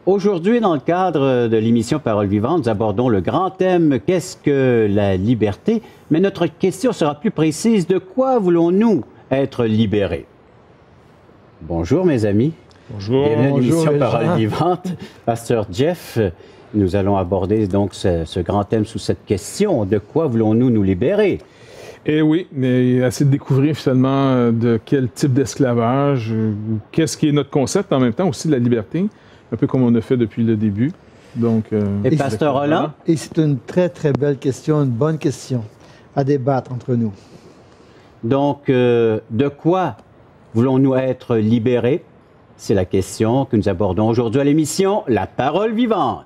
Aujourd'hui, dans le cadre de l'émission Parole vivante, nous abordons le grand thème « Qu'est-ce que la liberté ?» Mais notre question sera plus précise. De quoi voulons-nous être libérés? Bonjour mes amis. Bonjour. Bienvenue à l'émission Bonjour, Parole vivante. Pasteur Jeff, nous allons aborder donc ce grand thème sous cette question. De quoi voulons-nous nous libérer? Eh oui, mais essayer de découvrir finalement de quel type d'esclavage, qu'est-ce qui est notre concept en même temps aussi de la liberté, un peu comme on a fait depuis le début. Donc, Et Pasteur Roland? Et c'est une très, très belle question, une bonne question à débattre entre nous. Donc, de quoi voulons-nous être libérés? C'est la question que nous abordons aujourd'hui à l'émission La Parole vivante.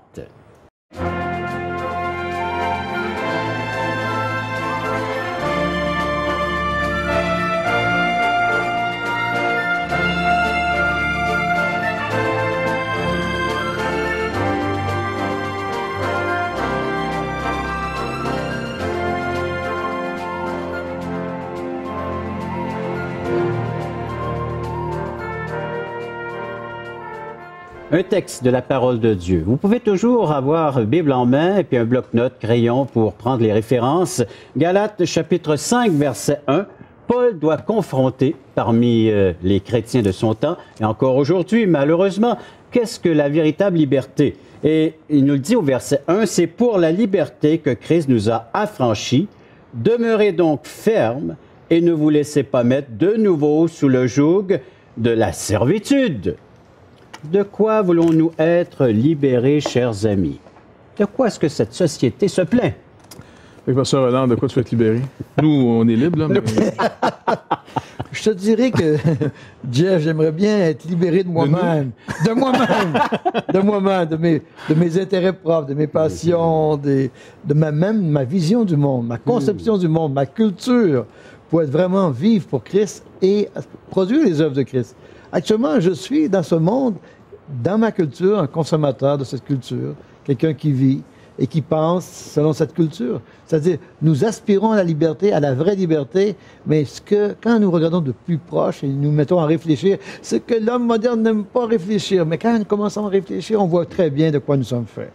Un texte de la parole de Dieu. Vous pouvez toujours avoir Bible en main et puis un bloc-notes, crayon pour prendre les références. Galates chapitre 5, verset 1. Paul doit confronter parmi les chrétiens de son temps, et encore aujourd'hui, malheureusement, qu'est-ce que la véritable liberté? Et il nous le dit au verset 1, c'est pour la liberté que Christ nous a affranchis. Demeurez donc fermes et ne vous laissez pas mettre de nouveau sous le joug de la servitude. De quoi voulons-nous être libérés, chers amis? De quoi est-ce que cette société se plaint? avec Pasteur Roland, de quoi tu veux être libéré? Nous, on est libre, là. Mais... Je te dirais que, Jeff, j'aimerais bien être libéré de moi-même. De moi-même. De moi-même, de mes intérêts propres, de mes passions, même ma vision du monde, ma conception du monde, ma culture, pour être vraiment vivre pour Christ et produire les œuvres de Christ. Actuellement, je suis dans ce monde, dans ma culture, un consommateur de cette culture, quelqu'un qui vit et qui pense selon cette culture. C'est-à-dire, nous aspirons à la liberté, à la vraie liberté, mais quand nous regardons de plus proche et nous mettons à réfléchir, c'est que l'homme moderne n'aime pas réfléchir, mais quand nous commençons à réfléchir, on voit très bien de quoi nous sommes faits.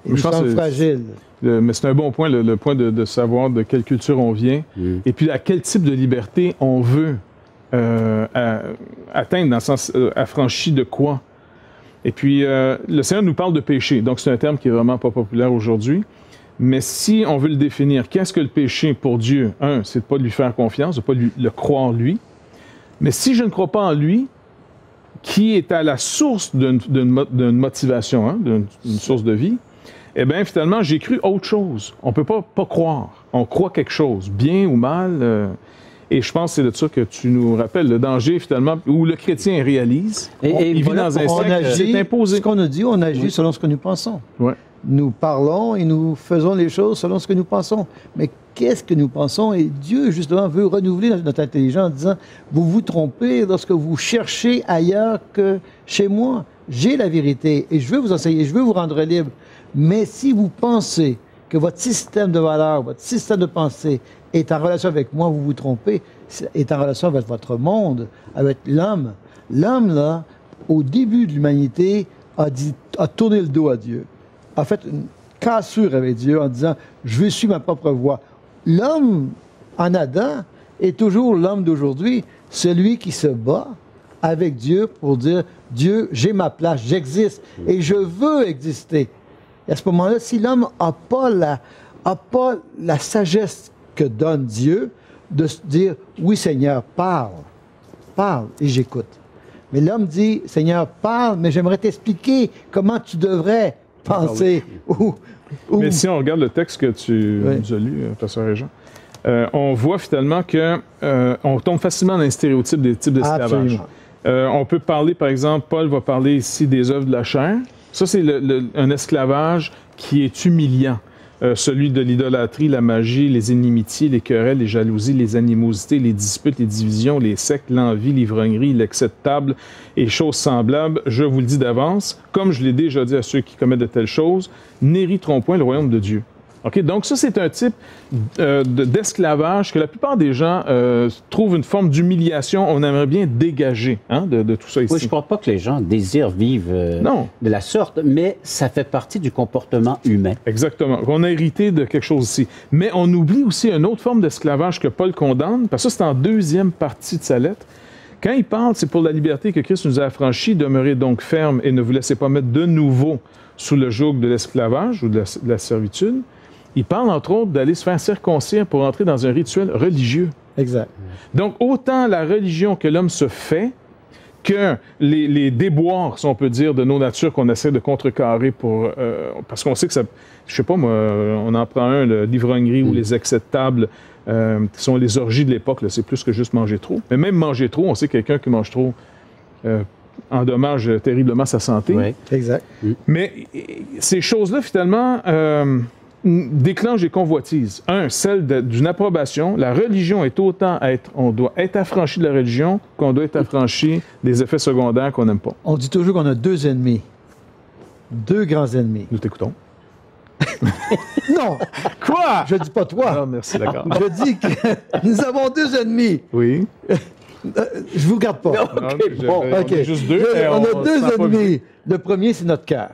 Et nous sommes fragiles. Mais c'est un bon point, le point de savoir de quelle culture on vient, et puis à quel type de liberté on veut atteindre, dans le sens affranchi de quoi. Et puis, le Seigneur nous parle de péché, donc c'est un terme qui est vraiment pas populaire aujourd'hui. Mais si on veut le définir, qu'est-ce que le péché pour Dieu? Un, c'est de ne pas lui faire confiance, de ne pas le croire lui. Mais si je ne crois pas en lui, qui est à la source d'une motivation, hein, d'une source de vie, eh bien, finalement, j'ai cru autre chose. On ne peut pas croire. On croit quelque chose, bien ou mal. Et je pense que c'est de ça que tu nous rappelles, le danger, finalement, où le chrétien réalise. Il vit dans un siècle, c'est imposé. Ce qu'on a dit, on agit selon ce que nous pensons. Ouais. Nous parlons et nous faisons les choses selon ce que nous pensons. Mais qu'est-ce que nous pensons? Et Dieu, justement, veut renouveler notre intelligence en disant, vous vous trompez lorsque vous cherchez ailleurs que chez moi. J'ai la vérité et je veux vous enseigner, je veux vous rendre libre. Mais si vous pensez que votre système de valeurs, votre système de pensée est en relation avec moi, vous vous trompez, est en relation avec votre monde, avec l'homme. L'homme, là, au début de l'humanité, a tourné le dos à Dieu, a fait une cassure avec Dieu en disant « je veux suivre ma propre voie ». L'homme, en Adam, est toujours l'homme d'aujourd'hui, celui qui se bat avec Dieu pour dire « Dieu, j'ai ma place, j'existe et je veux exister ». Et à ce moment-là, si l'homme n'a pas la sagesse que donne Dieu, de se dire « Oui, Seigneur, parle et j'écoute ». Mais l'homme dit « Seigneur, parle, mais j'aimerais t'expliquer comment tu devrais penser. » Mais si on regarde le texte que tu nous as lu, Pasteur Régent, on voit finalement qu'on tombe facilement dans les stéréotypes des types d'esclavage. On peut parler, par exemple, Paul va parler ici des œuvres de la chair. Ça, c'est un esclavage qui est humiliant. Celui de l'idolâtrie, la magie, les inimitiés, les querelles, les jalousies, les animosités, les disputes, les divisions, les sectes, l'envie, l'ivrognerie, l'excès de table et choses semblables. Je vous le dis d'avance, comme je l'ai déjà dit à ceux qui commettent de telles choses, n'hériteront point le royaume de Dieu. OK? Donc, ça, c'est un type d'esclavage que la plupart des gens trouvent une forme d'humiliation. On aimerait bien dégager de tout ça ici. Oui, je ne crois pas que les gens désirent vivre de la sorte, mais ça fait partie du comportement humain. Exactement. On a hérité de quelque chose ici. Mais on oublie aussi une autre forme d'esclavage que Paul condamne, parce que ça, c'est en deuxième partie de sa lettre. Quand il parle, c'est pour la liberté que Christ nous a affranchis, demeurez donc fermes et ne vous laissez pas mettre de nouveau sous le joug de l'esclavage ou de la servitude. Il parle, entre autres, d'aller se faire circoncire pour entrer dans un rituel religieux. Exact. Donc, autant la religion que l'homme se fait, que les déboires, si on peut dire, de nos natures qu'on essaie de contrecarrer pour... parce qu'on sait que ça... Je sais pas, moi, on en prend l'ivrognerie ou les excès de table, qui sont les orgies de l'époque, c'est plus que juste manger trop. Mais même manger trop, on sait que quelqu'un qui mange trop endommage terriblement sa santé. Oui, exact. Mais ces choses-là, finalement, déclenchent des convoitises. Celle d'une approbation. La religion est autant on doit être affranchi de la religion qu'on doit être affranchi des effets secondaires qu'on n'aime pas. On dit toujours qu'on a deux ennemis. Deux grands ennemis. Nous t'écoutons. Non! Quoi? Je dis pas toi. Non, merci, d'accord. Je dis que nous avons deux ennemis. Oui. Je vous garde pas. Non, OK, bon. On est juste deux. On a deux ennemis. Le premier, c'est notre cœur.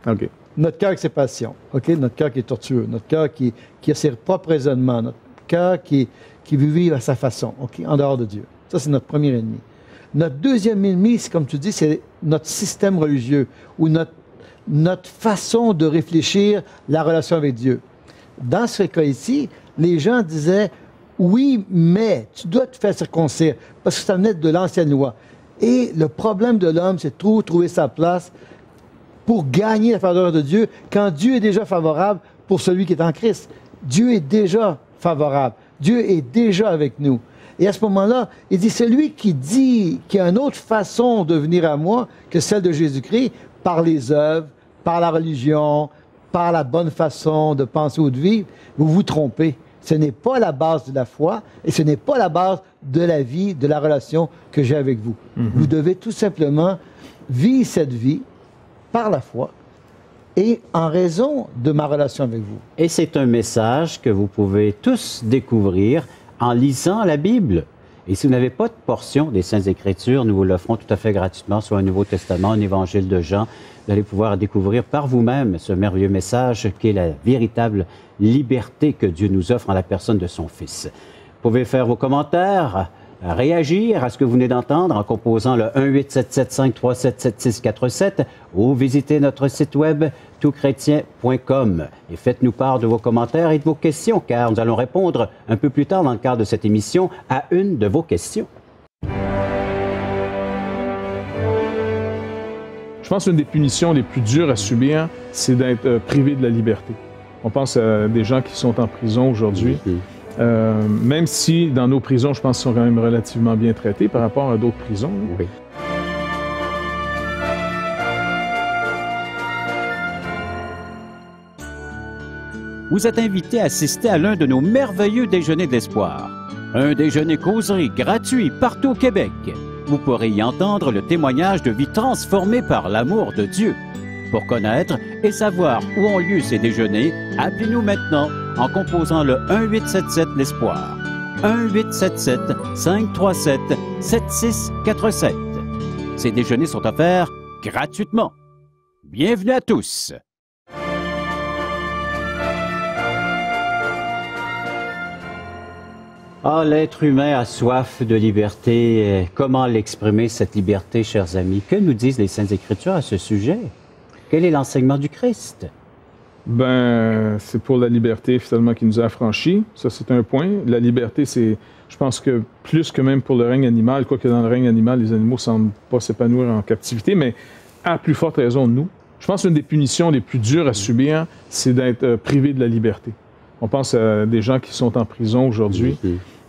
OK. Notre cœur avec ses passions. OK? Notre cœur qui est tortueux. Notre cœur qui a ses propres raisonnements. Notre cœur qui veut vivre à sa façon. OK? En dehors de Dieu. Ça, c'est notre premier ennemi. Notre deuxième ennemi, c'est comme tu dis, c'est notre système religieux ou notre façon de réfléchir la relation avec Dieu. Dans ce cas ici, les gens disaient « Oui, mais tu dois te faire circoncire parce que ça venait de l'ancienne loi. » Et le problème de l'homme, c'est de trouver sa place pour gagner la faveur de Dieu quand Dieu est déjà favorable pour celui qui est en Christ. Dieu est déjà favorable. Dieu est déjà avec nous. Et à ce moment-là, il dit, celui qui dit qu'il y a une autre façon de venir à moi que celle de Jésus-Christ, par les œuvres, par la religion, par la bonne façon de penser ou de vivre, vous vous trompez. Ce n'est pas la base de la foi et ce n'est pas la base de la vie, de la relation que j'ai avec vous. Vous devez tout simplement vivre cette vie par la foi et en raison de ma relation avec vous. Et c'est un message que vous pouvez tous découvrir en lisant la Bible. Et si vous n'avez pas de portion des Saintes Écritures, nous vous l'offrons tout à fait gratuitement sur un Nouveau Testament, un Évangile de Jean. Vous allez pouvoir découvrir par vous-même ce merveilleux message qui est la véritable liberté que Dieu nous offre en la personne de son Fils. Vous pouvez faire vos commentaires, réagir à ce que vous venez d'entendre en composant le 1-877-537-7647 ou visiter notre site web toutchrétien.com et faites-nous part de vos commentaires et de vos questions car nous allons répondre un peu plus tard dans le cadre de cette émission à une de vos questions. Je pense qu'une des punitions les plus dures à subir, c'est d'être privé de la liberté. On pense à des gens qui sont en prison aujourd'hui. Même si dans nos prisons, je pense qu'ils sont quand même relativement bien traités par rapport à d'autres prisons. Oui. Vous êtes invité à assister à l'un de nos merveilleux déjeuners de l'espoir. Un déjeuner causerie gratuit partout au Québec. Vous pourrez y entendre le témoignage de vie transformée par l'amour de Dieu. Pour connaître et savoir où ont lieu ces déjeuners, appelez-nous maintenant en composant le 1-877-l'Espoir. 1-877-537-7647. Ces déjeuners sont offerts gratuitement. Bienvenue à tous! Ah, l'être humain a soif de liberté. Comment l'exprimer, cette liberté, chers amis? Que nous disent les Saintes Écritures à ce sujet? Quel est l'enseignement du Christ? Ben, c'est pour la liberté, finalement, qui nous a affranchis. Ça, c'est un point. La liberté, c'est, je pense que plus que même pour le règne animal, quoique dans le règne animal, les animaux ne semblent pas s'épanouir en captivité, mais à plus forte raison, nous. Je pense qu'une des punitions les plus dures à subir, c'est d'être privé de la liberté. On pense à des gens qui sont en prison aujourd'hui.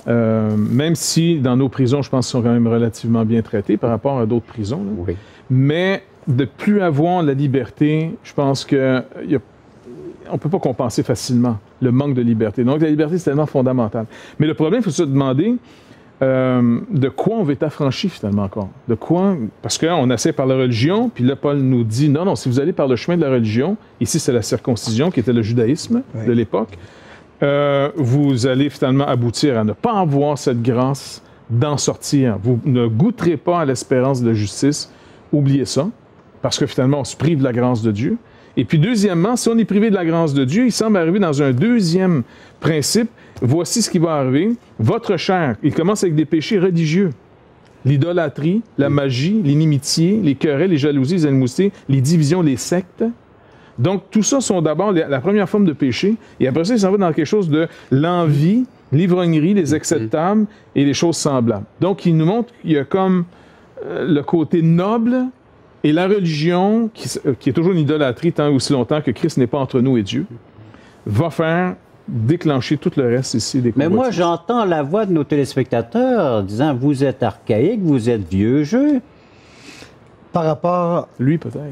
Même si dans nos prisons, je pense qu'ils sont quand même relativement bien traités par rapport à d'autres prisons. Oui. Mais de plus avoir la liberté, je pense que on ne peut pas compenser facilement le manque de liberté. Donc la liberté, c'est tellement fondamental. Mais le problème, il faut se demander, de quoi on va être affranchi finalement encore. De quoi? Parce qu'on essaie par la religion, puis là, Paul nous dit, non, non, si vous allez par le chemin de la religion, ici c'est la circoncision qui était le judaïsme de l'époque, vous allez finalement aboutir à ne pas avoir cette grâce d'en sortir. Vous ne goûterez pas à l'espérance de justice. Oubliez ça, parce que finalement, on se prive de la grâce de Dieu. Et puis deuxièmement, si on est privé de la grâce de Dieu, il semble arriver dans un deuxième principe. Voici ce qui va arriver. Votre chair, il commence avec des péchés religieux. L'idolâtrie, la magie, l'inimitié, les querelles, les jalousies, les animosités, les divisions, les sectes. Donc, tout ça sont d'abord la première forme de péché. Et après ça, il s'en va dans quelque chose de l'envie, l'ivrognerie, les excès de table et les choses semblables. Donc, il nous montre qu'il y a comme le côté noble et la religion, qui est toujours une idolâtrie tant aussi longtemps que Christ n'est pas entre nous et Dieu, va faire déclencher tout le reste ici des convoitises. Mais moi, j'entends la voix de nos téléspectateurs disant « Vous êtes archaïque, vous êtes vieux jeu ». Par rapport... Lui, peut-être.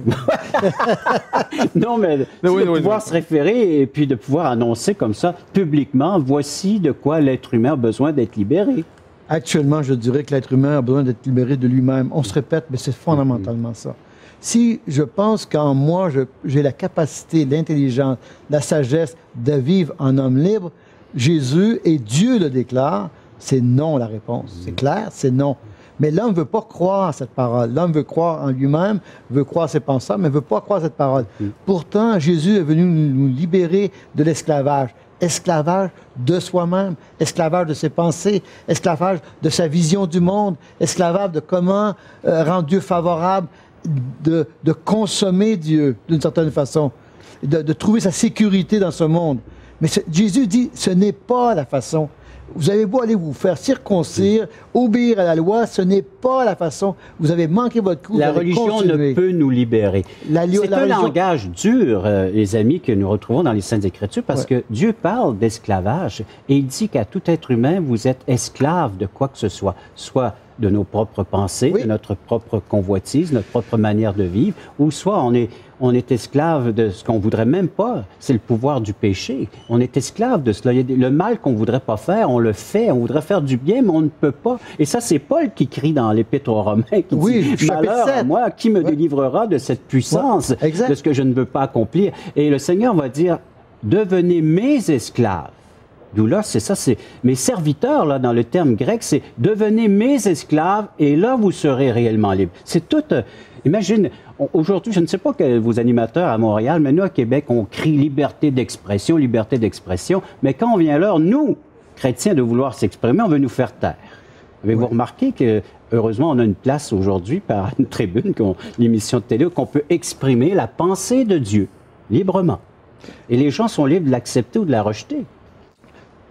Non, mais de pouvoir se référer et puis de pouvoir annoncer comme ça, publiquement, voici de quoi l'être humain a besoin d'être libéré. Actuellement, je dirais que l'être humain a besoin d'être libéré de lui-même. On se répète, mais c'est fondamentalement ça. Si je pense qu'en moi, j'ai la capacité, l'intelligence, la sagesse de vivre en homme libre, Jésus et Dieu le déclarent, c'est non la réponse. C'est clair, c'est non. Mais l'homme ne veut pas croire à cette parole. L'homme veut croire en lui-même, veut croire à ses pensées, mais ne veut pas croire à cette parole. Pourtant, Jésus est venu nous libérer de l'esclavage. Esclavage de soi-même, esclavage de ses pensées, esclavage de sa vision du monde, esclavage de comment rendre Dieu favorable, de consommer Dieu d'une certaine façon, de trouver sa sécurité dans ce monde. Mais Jésus dit, ce n'est pas la façon. Vous avez beau aller vous faire circoncire, obéir à la loi, ce n'est pas la façon. Vous avez manqué votre coup. La religion ne peut nous libérer. C'est un langage dur, les amis, que nous retrouvons dans les Saintes Écritures, parce que Dieu parle d'esclavage et il dit qu'à tout être humain, vous êtes esclave de quoi que ce soit de nos propres pensées, de notre propre convoitise, notre propre manière de vivre, ou soit on est esclave de ce qu'on voudrait même pas, c'est le pouvoir du péché. On est esclave de cela. Le mal qu'on voudrait pas faire, on le fait. On voudrait faire du bien, mais on ne peut pas. Et ça, c'est Paul qui crie dans l'Épître aux Romains, qui dit « Malheur à moi, qui me délivrera de cette puissance, de ce que je ne veux pas accomplir? » Et le Seigneur va dire « Devenez mes esclaves. » D'où là, c'est ça, c'est mes serviteurs, là, dans le terme grec, c'est devenez mes esclaves et là, vous serez réellement libres. C'est tout. Imagine, aujourd'hui, je ne sais pas que vos animateurs à Montréal, mais nous, à Québec, on crie liberté d'expression, mais quand on vient l'heure, nous, chrétiens, de vouloir s'exprimer, on veut nous faire taire. Avez-vous remarqué que, heureusement, on a une place aujourd'hui par une tribune, l'émission de télé, qu'on peut exprimer la pensée de Dieu librement. Et les gens sont libres de l'accepter ou de la rejeter.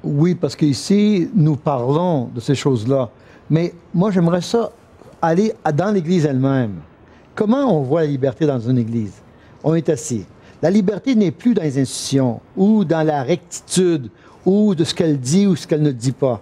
Oui, parce qu'ici, nous parlons de ces choses-là. Mais moi, j'aimerais ça aller dans l'Église elle-même. Comment on voit la liberté dans une Église? On est assis. La liberté n'est plus dans les institutions ou dans la rectitude ou de ce qu'elle dit ou ce qu'elle ne dit pas.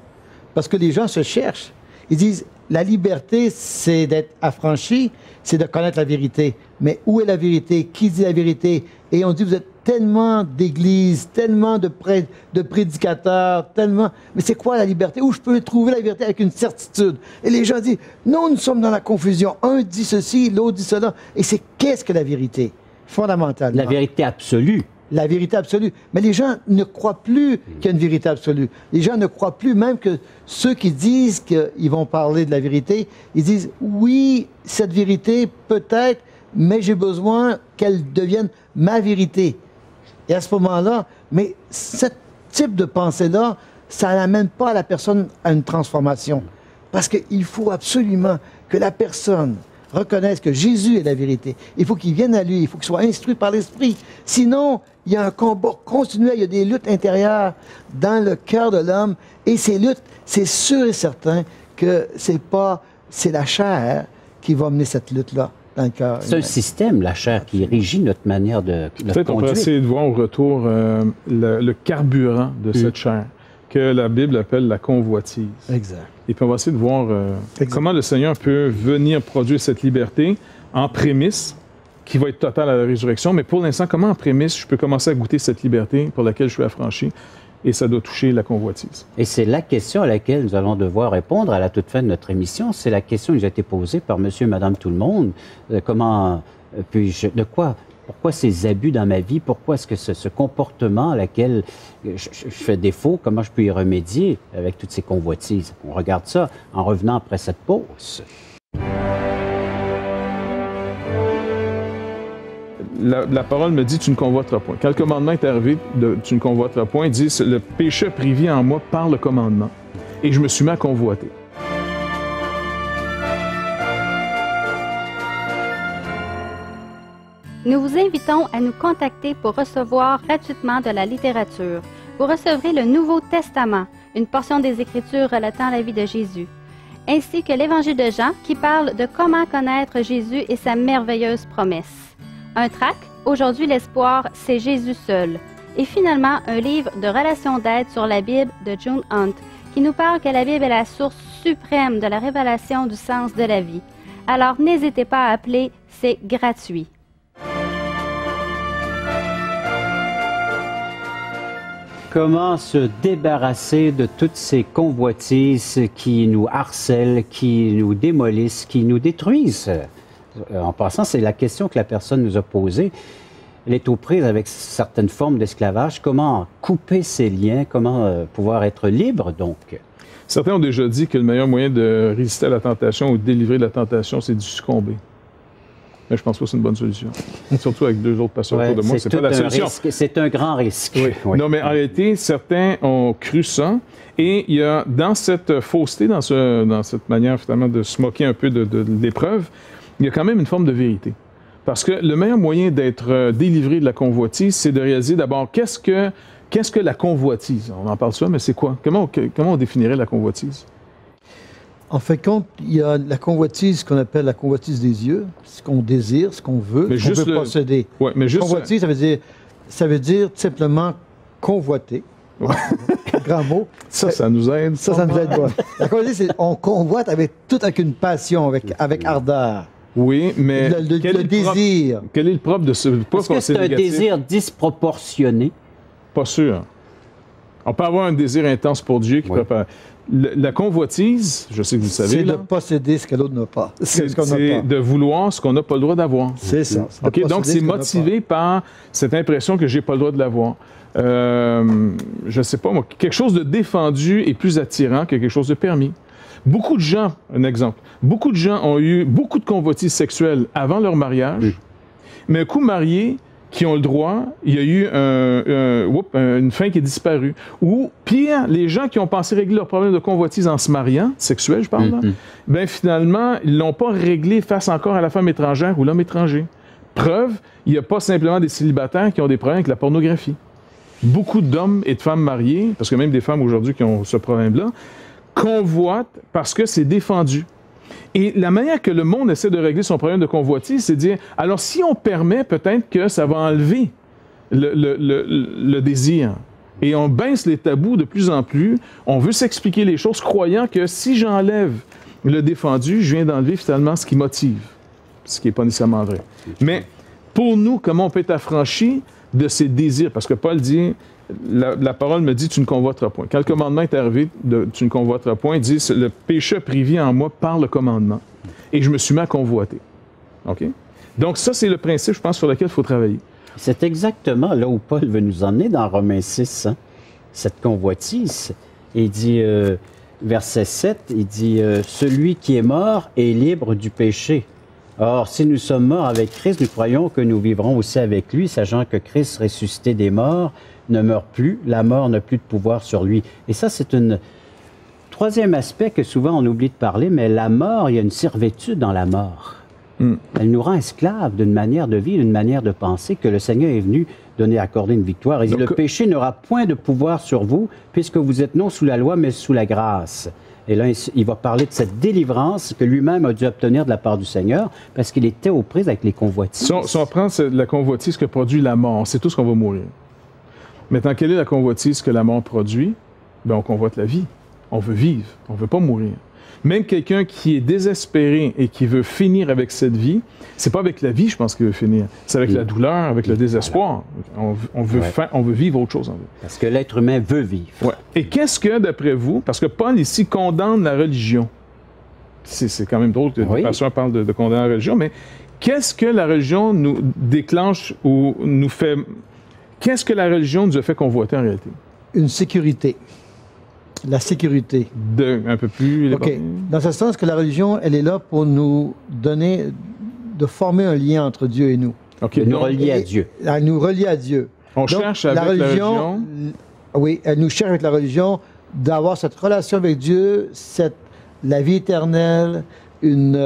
Parce que les gens se cherchent. Ils disent, la liberté, c'est d'être affranchi, c'est de connaître la vérité. Mais où est la vérité? Qui dit la vérité? Et on dit, vous êtes tellement d'églises, tellement de prédicateurs, tellement... Mais c'est quoi la liberté? Où je peux trouver la vérité avec une certitude? Et les gens disent, non, nous sommes dans la confusion. Un dit ceci, l'autre dit cela. Et c'est qu'est-ce que la vérité? Fondamentalement. La vérité absolue. La vérité absolue. Mais les gens ne croient plus qu'il y a une vérité absolue. Les gens ne croient plus même que ceux qui disent qu'ils vont parler de la vérité, ils disent, oui, cette vérité, peut-être, mais j'ai besoin qu'elle devienne ma vérité. Et à ce moment-là, mais ce type de pensée-là, ça n'amène pas la personne à une transformation. Parce qu'il faut absolument que la personne reconnaisse que Jésus est la vérité. Il faut qu'il vienne à lui, il faut qu'il soit instruit par l'Esprit. Sinon, il y a un combat continuel, il y a des luttes intérieures dans le cœur de l'homme. Et ces luttes, c'est sûr et certain que c'est la chair qui va mener cette lutte-là. C'est un système, la chair, qui régit notre manière de conduire. Peut-être on pourrait essayer de voir au retour le carburant de cette chair, que la Bible appelle la convoitise. Exact. Et puis on va essayer de voir comment le Seigneur peut venir produire cette liberté en prémisse, qui va être totale à la résurrection. Mais pour l'instant, comment en prémisse je peux commencer à goûter cette liberté pour laquelle je suis affranchi? et ça doit toucher la convoitise. Et c'est la question à laquelle nous allons devoir répondre à la toute fin de notre émission. C'est la question qui nous a été posée par monsieur et madame tout le monde. Comment puis-je, pourquoi ces abus dans ma vie? Pourquoi est-ce que ce comportement à laquelle je fais défaut, comment je peux y remédier avec toutes ces convoitises? On regarde ça en revenant après cette pause. La parole me dit, tu ne convoiteras point. Quand le commandement est arrivé, tu ne convoiteras point, il dit, le péché a pris vie en moi par le commandement. Et je me suis mis à convoiter. Nous vous invitons à nous contacter pour recevoir gratuitement de la littérature. Vous recevrez le Nouveau Testament, une portion des Écritures relatant la vie de Jésus, ainsi que l'Évangile de Jean qui parle de comment connaître Jésus et sa merveilleuse promesse. Un tract, Aujourd'hui l'espoir, c'est Jésus seul. Et finalement, un livre de relations d'aide sur la Bible de June Hunt, qui nous parle que la Bible est la source suprême de la révélation du sens de la vie. Alors n'hésitez pas à appeler, c'est gratuit. Comment se débarrasser de toutes ces convoitises qui nous harcèlent, qui nous démolissent, qui nous détruisent? En passant, c'est la question que la personne nous a posée. Elle est aux prises avec certaines formes d'esclavage. Comment couper ces liens? Comment pouvoir être libre, donc? Certains ont déjà dit que le meilleur moyen de résister à la tentation ou de délivrer de la tentation, c'est de succomber. Mais je pense pas que c'est une bonne solution. Surtout avec deux autres patients autour de moi, c'est pas la solution. C'est un grand risque. Oui. Oui. Non, mais en réalité, certains ont cru ça. Et il y a, dans cette fausseté, dans cette manière finalement de se moquer un peu de l'épreuve, il y a quand même une forme de vérité. Parce que le meilleur moyen d'être délivré de la convoitise, c'est de réaliser d'abord qu'est-ce que la convoitise? On en parle souvent, mais c'est quoi? Comment on définirait la convoitise? En fait, compte, il y a la convoitise qu'on appelle la convoitise des yeux, ce qu'on désire, ce qu'on veut, ce qu'on veut posséder. Ouais, mais juste convoitise, ça veut dire simplement convoiter. Ouais. Grand mot. Ça nous aide. Ça nous aide. Ouais. La convoitise, c'est on convoite avec une passion, avec ardeur. Oui, mais le désir. Quel est le propre de ce... Est-ce que c'est un désir disproportionné? Pas sûr. On peut avoir un désir intense pour Dieu qui prépare. La convoitise, je sais que vous le savez. C'est de posséder ce que l'autre n'a pas. C'est de vouloir ce qu'on n'a pas le droit d'avoir. C'est ça. OK, donc c'est motivé par cette impression que j'ai pas le droit de l'avoir. Je sais pas, moi, quelque chose de défendu est plus attirant que quelque chose de permis. Beaucoup de gens, un exemple, beaucoup de gens ont eu beaucoup de convoitises sexuelles avant leur mariage, mais un coup mariés, qui ont le droit, il y a eu une fin qui est disparue. Ou, pire, les gens qui ont pensé régler leur problème de convoitise en se mariant, sexuel, je parle là, bien finalement, ils ne l'ont pas réglé face encore à la femme étrangère ou l'homme étranger. Preuve, il n'y a pas simplement des célibataires qui ont des problèmes avec la pornographie. Beaucoup d'hommes et de femmes mariés, parce que même des femmes aujourd'hui qui ont ce problème-là, convoitent parce que c'est défendu. Et la manière que le monde essaie de régler son problème de convoitise, c'est de dire, alors si on permet, peut-être que ça va enlever le désir. Et on baisse les tabous de plus en plus. On veut s'expliquer les choses, croyant que si j'enlève le défendu, je viens d'enlever finalement ce qui motive. Ce qui n'est pas nécessairement vrai. Mais pour nous, comment on peut être affranchi de ces désirs? Parce que Paul dit... La parole me dit, tu ne convoiteras point. Quand le commandement est arrivé, tu ne convoiteras point, il dit, le péché a pris vie en moi par le commandement. Et je me suis mis à convoiter. OK? Donc ça, c'est le principe, je pense, sur lequel il faut travailler. C'est exactement là où Paul veut nous emmener dans Romains 6, hein? Cette convoitise. Il dit, verset 7, il dit, celui qui est mort est libre du péché. Or, si nous sommes morts avec Christ, nous croyons que nous vivrons aussi avec lui, sachant que Christ, ressuscité des morts, ne meurt plus, la mort n'a plus de pouvoir sur lui. Et ça, c'est un troisième aspect que souvent on oublie de parler, mais la mort, il y a une servitude dans la mort. Elle nous rend esclaves d'une manière de vivre, d'une manière de penser que le Seigneur est venu accorder une victoire. Il dit, le péché n'aura point de pouvoir sur vous, puisque vous êtes non sous la loi, mais sous la grâce. Et là, il va parler de cette délivrance que lui-même a dû obtenir de la part du Seigneur, parce qu'il était aux prises avec les convoitises. Si on prend la convoitise que produit la mort, c'est tout ce qu'on va mourir. Maintenant, quelle est la convoitise que la mort produit? Bien, on convoite la vie. On veut vivre. On ne veut pas mourir. Même quelqu'un qui est désespéré et qui veut finir avec cette vie, c'est pas avec la vie, je pense, qu'il veut finir. C'est avec la douleur, avec le désespoir. On veut vivre autre chose en vie. Parce que l'être humain veut vivre. Ouais. Et qu'est-ce que, d'après vous, parce que Paul ici condamne la religion. C'est quand même drôle que le pasteur parle de condamner la religion, mais qu'est-ce que la religion nous déclenche ou nous fait... Qu'est-ce que la religion nous a fait convoiter en réalité? Une sécurité. La sécurité. Un peu plus... OK. Dans ce sens que la religion, elle est là pour nous donner, de former un lien entre Dieu et nous. Okay, nous relier à Dieu. À nous relier à Dieu. On cherche avec la religion... Oui, elle nous cherche avec la religion d'avoir cette relation avec Dieu, la vie éternelle, une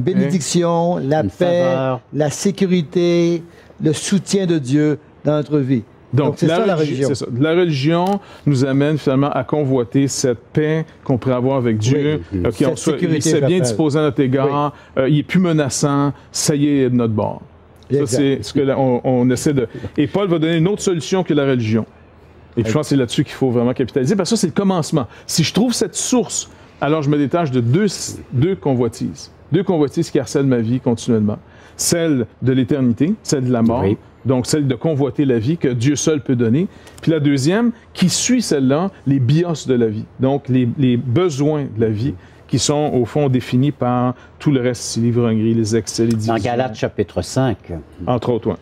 bénédiction, la paix, faveur, la sécurité, le soutien de Dieu dans notre vie. Donc c'est ça la religion. C'est ça. La religion nous amène finalement à convoiter cette paix qu'on pourrait avoir avec Dieu, il s'est bien disposé à notre égard, il est plus menaçant, ça y est, de notre bord. Ça, c'est ce que on essaie de... Et Paul va donner une autre solution que la religion. Et puis je pense que c'est là-dessus qu'il faut vraiment capitaliser, parce que ça, c'est le commencement. Si je trouve cette source, alors je me détache de deux convoitises. Deux convoitises qui harcèlent ma vie continuellement. Celle de l'éternité, celle de la mort, donc celle de convoiter la vie que Dieu seul peut donner. Puis la deuxième, qui suit celle-là, les bios de la vie, donc les besoins de la vie qui sont au fond définis par tout le reste, l'ivrognerie, les excès, les divisions. Dans Galates chapitre 5. Entre autres, oui.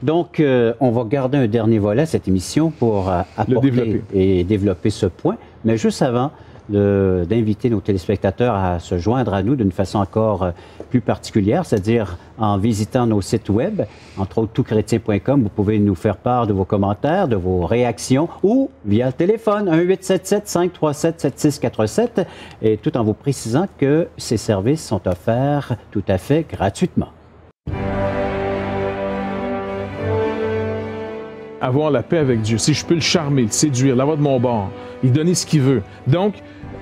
Donc, on va garder un dernier volet à cette émission pour apporter et développer ce point. Mais juste avant d'inviter nos téléspectateurs à se joindre à nous d'une façon encore plus particulière, c'est-à-dire en visitant nos sites web, entre autres toutchrétien.com, vous pouvez nous faire part de vos commentaires, de vos réactions ou via le téléphone 1-877-537-7647 et tout en vous précisant que ces services sont offerts tout à fait gratuitement. Avoir la paix avec Dieu, si je peux le charmer, le séduire, l'avoir de mon bord, lui donner ce qu'il veut. Donc,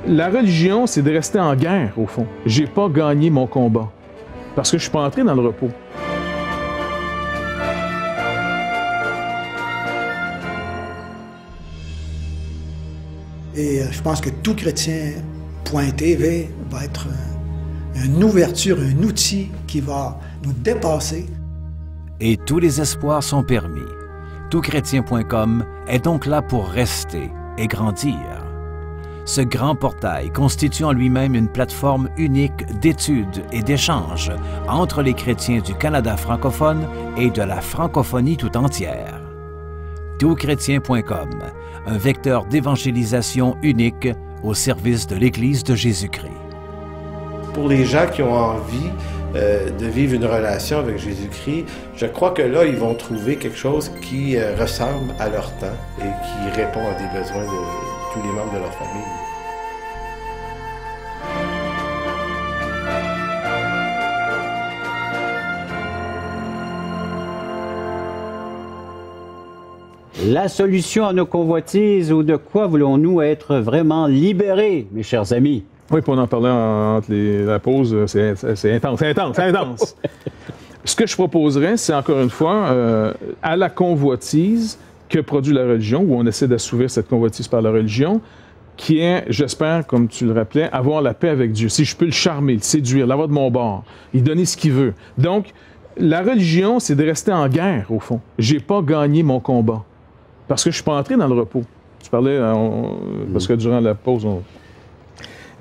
la religion, c'est de rester en guerre, au fond. J'ai pas gagné mon combat, parce que je suis pas entré dans le repos. Et je pense que toutchrétien.tv va être une ouverture, un outil qui va nous dépasser. Et tous les espoirs sont permis. Toutchrétien.com est donc là pour rester et grandir. Ce grand portail constitue en lui-même une plateforme unique d'études et d'échanges entre les chrétiens du Canada francophone et de la francophonie tout entière. Toutchrétien.com, un vecteur d'évangélisation unique au service de l'Église de Jésus-Christ. Pour les gens qui ont envie de vivre une relation avec Jésus-Christ, je crois que là, ils vont trouver quelque chose qui ressemble à leur temps et qui répond à des besoins de tous les membres de leur famille. La solution à nos convoitises ou de quoi voulons-nous être vraiment libérés, mes chers amis? Oui, pour en parler entre la pause, c'est intense. Ce que je proposerais, c'est encore une fois, à la convoitise que produit la religion, où on essaie d'assouvir cette convoitise par la religion, qui est, j'espère, comme tu le rappelais, avoir la paix avec Dieu. Si je peux le charmer, le séduire, l'avoir de mon bord, lui donner ce qu'il veut. Donc, la religion, c'est de rester en guerre, au fond. J'ai pas gagné mon combat, parce que je suis pas entré dans le repos. Tu parlais, parce que durant la pause,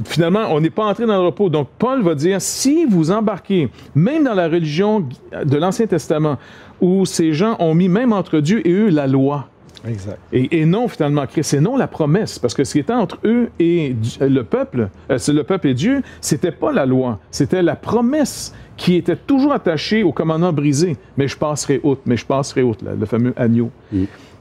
finalement, on n'est pas entré dans le repos. Donc, Paul va dire, si vous embarquez, même dans la religion de l'Ancien Testament, où ces gens ont mis même entre Dieu et eux la loi. Exact. Et non, finalement, Christ, et non la promesse. Parce que ce qui était entre eux et le peuple et Dieu, c'était pas la loi, c'était la promesse qui était toujours attachée au commandement brisé. Mais je passerai outre, le fameux agneau.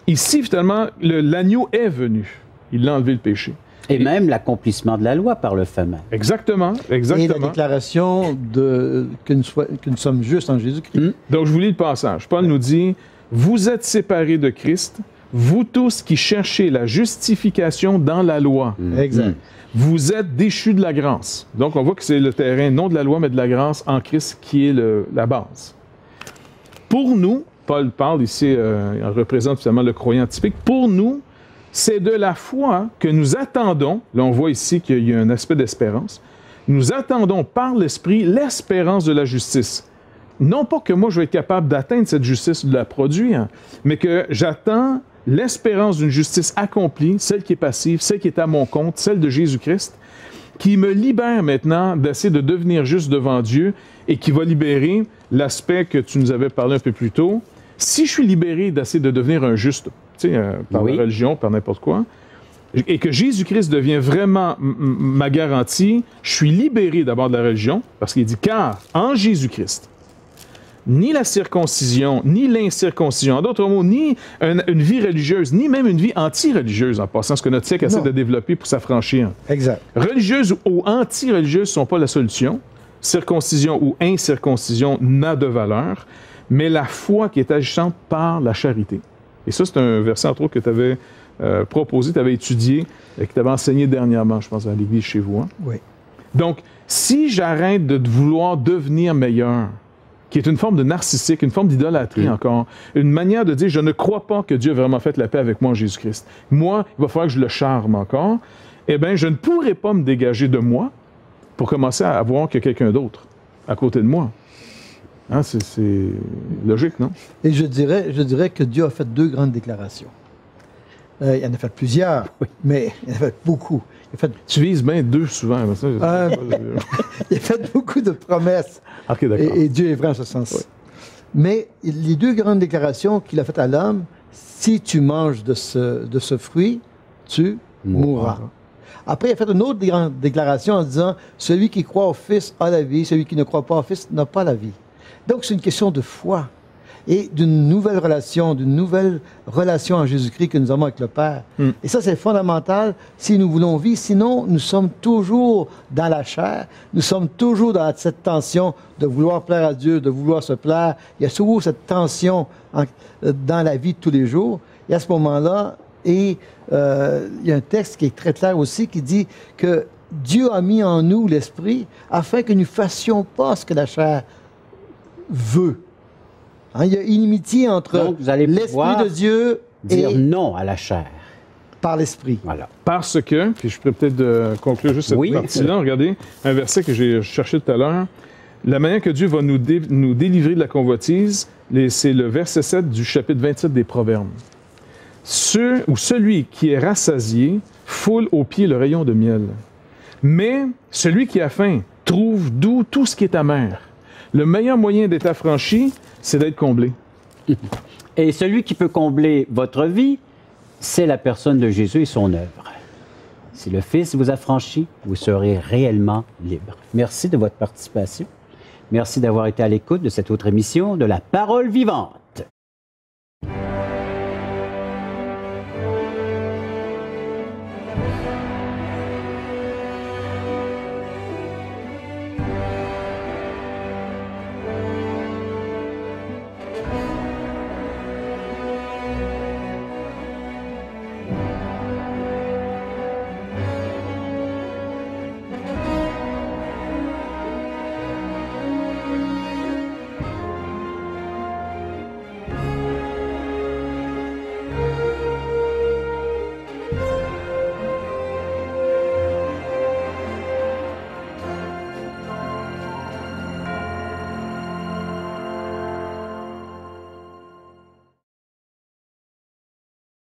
Ici, finalement, l'agneau est venu. Il a enlevé le péché. Et même l'accomplissement de la loi par le fait même. Exactement. Et la déclaration que nous sommes justes en Jésus-Christ. Donc, je vous lis le passage. Paul nous dit, « Vous êtes séparés de Christ, vous tous qui cherchez la justification dans la loi. Exact. Vous êtes déchus de la grâce. » Donc, on voit que c'est le terrain, non de la loi, mais de la grâce en Christ qui est la base. Pour nous, Paul parle ici, il représente finalement le croyant typique, pour nous, c'est de la foi que nous attendons, là on voit ici qu'il y a un aspect d'espérance, nous attendons par l'Esprit l'espérance de la justice. Non pas que moi je vais être capable d'atteindre cette justice, de la produire, mais que j'attends l'espérance d'une justice accomplie, celle qui est passive, celle qui est à mon compte, celle de Jésus-Christ, qui me libère maintenant d'essayer de devenir juste devant Dieu et qui va libérer l'aspect que tu nous avais parlé un peu plus tôt. Si je suis libéré d'essayer de devenir un juste, par la religion, par n'importe quoi, et que Jésus-Christ devient vraiment ma garantie, je suis libéré d'abord de la religion, parce qu'il dit, car en Jésus-Christ, ni la circoncision, ni l'incirconcision, en d'autres mots, ni une vie religieuse, ni même une vie anti-religieuse, en passant, ce que notre siècle essaie de développer pour s'affranchir. Exact. Religieuse ou anti-religieuse ne sont pas la solution. Circoncision ou incirconcision n'a de valeur, mais la foi qui est agissante par la charité. Et ça, c'est un verset, entre autres, que tu avais proposé, tu avais étudié et que tu avais enseigné dernièrement, je pense, à l'église chez vous. Hein? Oui. Donc, si j'arrête de vouloir devenir meilleur, qui est une forme de narcissique, une forme d'idolâtrie encore, une manière de dire « je ne crois pas que Dieu a vraiment fait la paix avec moi en Jésus-Christ. Moi, il va falloir que je le charme encore. » Eh bien, je ne pourrai pas me dégager de moi pour commencer à voir qu'il y a quelqu'un d'autre à côté de moi. Hein, c'est logique, non? Et je dirais que Dieu a fait deux grandes déclarations. Il en a fait plusieurs, mais il en a fait beaucoup. Tu vises bien deux souvent. Il a fait beaucoup de promesses. Okay, et Dieu est vrai en ce sens. Oui. Mais les deux grandes déclarations qu'il a faites à l'homme, si tu manges de ce fruit, tu mourras. Après, il a fait une autre grande déclaration en disant, celui qui croit au Fils a la vie, celui qui ne croit pas au Fils n'a pas la vie. Donc, c'est une question de foi et d'une nouvelle relation en Jésus-Christ que nous avons avec le Père. Et ça, c'est fondamental si nous voulons vivre. Sinon, nous sommes toujours dans la chair. Nous sommes toujours dans cette tension de vouloir plaire à Dieu, de vouloir se plaire. Il y a toujours cette tension dans la vie de tous les jours. Et à ce moment-là, il y a un texte qui est très clair aussi qui dit que Dieu a mis en nous l'Esprit afin que nous ne fassions pas ce que la chair veut. Hein, il y a inimitié entre l'Esprit de Dieu dire non à la chair. Par l'Esprit. Voilà. Parce que, puis je pourrais peut-être conclure juste cette partie-là, regardez, un verset que j'ai cherché tout à l'heure, la manière que Dieu va nous délivrer de la convoitise, c'est le verset 7 du chapitre 27 des Proverbes. Celui qui est rassasié foule aux pieds le rayon de miel. Mais celui qui a faim trouve doux tout ce qui est amer. Le meilleur moyen d'être affranchi, c'est d'être comblé. Et celui qui peut combler votre vie, c'est la personne de Jésus et son œuvre. Si le Fils vous affranchit, vous serez réellement libre. Merci de votre participation. Merci d'avoir été à l'écoute de cette autre émission de La Parole vivante.